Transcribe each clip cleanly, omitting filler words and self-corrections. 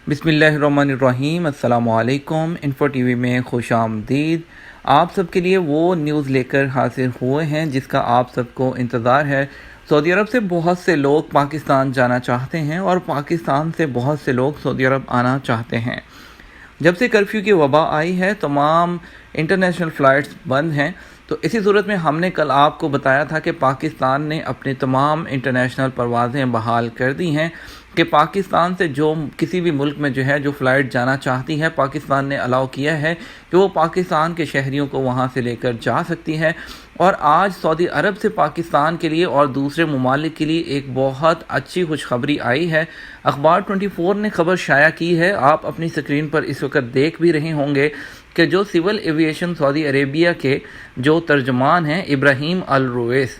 बिस्मिल्लाहिर्रहमानिर्रहीम। अस्सलामुअलैकुम। Info TV में खुश आमदीद। आप सब के लिए वो न्यूज़ लेकर हाजिर हुए हैं जिसका आप सबको इंतज़ार है। सऊदी अरब से बहुत से लोग पाकिस्तान जाना चाहते हैं और पाकिस्तान से बहुत से लोग सऊदी अरब आना चाहते हैं। जब से कर्फ्यू की वबा आई है तमाम इंटरनेशनल फ़्लाइट्स बंद हैं। तो इसी सूरत में हमने कल आपको बताया था कि पाकिस्तान ने अपनी तमाम इंटरनेशनल परवाज़ें बहाल कर दी हैं कि पाकिस्तान से जो किसी भी मुल्क में जो फ़्लाइट जाना चाहती है पाकिस्तान ने अलाउ किया है कि वो पाकिस्तान के शहरियों को वहाँ से लेकर जा सकती है। और आज सऊदी अरब से पाकिस्तान के लिए और दूसरे ममालिक के लिए एक बहुत अच्छी खुशखबरी आई है। अखबार 24 ने खबर शाया की है, आप अपनी स्क्रीन पर इस वक्त देख भी रहे होंगे कि जो सिविल एविएशन सऊदी अरेबिया के जो तर्जमान हैं इब्राहिम अल रुवैस,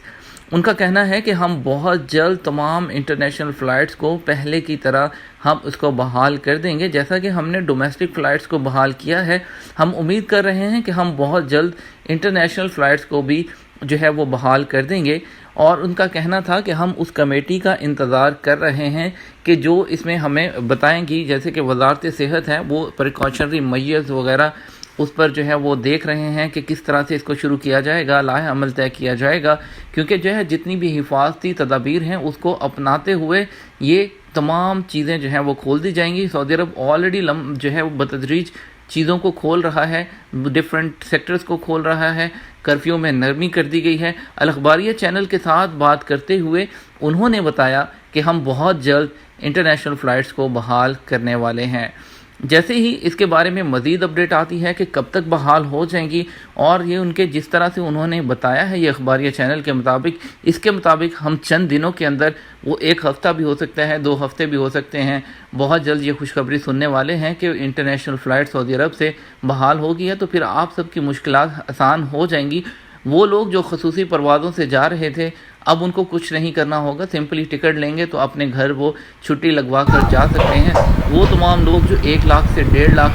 उनका कहना है कि हम बहुत जल्द तमाम इंटरनेशनल फ़्लाइट्स को पहले की तरह हम उसको बहाल कर देंगे। जैसा कि हमने डोमेस्टिक फ़्लाइट्स को बहाल किया है, हम उम्मीद कर रहे हैं कि हम बहुत जल्द इंटरनेशनल फ़्लाइट्स को भी वो बहाल कर देंगे। और उनका कहना था कि हम उस कमेटी का इंतज़ार कर रहे हैं कि जो इसमें हमें बताएंगी, जैसे कि वज़ारत सेहत है वो प्रिकॉशनरी मेजर्स वगैरह उस पर वो देख रहे हैं कि किस तरह से इसको शुरू किया जाएगा, लाहे अमल तय किया जाएगा। क्योंकि जितनी भी हिफाजती तदाबीर हैं उसको अपनाते हुए ये तमाम चीज़ें वो खोल दी जाएंगी। सऊदी अरब ऑलरेडी वो बतदरीज चीज़ों को खोल रहा है, डिफरेंट सेक्टर्स को खोल रहा है, कर्फ्यू में नरमी कर दी गई है। अल अखबारिया चैनल के साथ बात करते हुए उन्होंने बताया कि हम बहुत जल्द इंटरनेशनल फ़्लाइट्स को बहाल करने वाले हैं। जैसे ही इसके बारे में मज़ीद अपडेट आती है कि कब तक बहाल हो जाएंगी, और ये उनके जिस तरह से उन्होंने बताया है ये अखबारिया चैनल के मुताबिक, इसके मुताबिक हम चंद दिनों के अंदर, वो एक हफ़्ता भी हो सकता है, 2 हफ़्ते भी हो सकते हैं, बहुत जल्द ये खुशखबरी सुनने वाले हैं कि इंटरनेशनल फ़्लाइट सऊदी अरब से बहाल होगी है। तो फिर आप सबकी मुश्किलात आसान हो जाएंगी। वो लोग जो खसूसी परवाज़ों से जा रहे थे अब उनको कुछ नहीं करना होगा, सिंपली टिकट लेंगे तो अपने घर वो छुट्टी लगवा कर जा सकते हैं। वो तमाम लोग जो 1 लाख से 1.5 लाख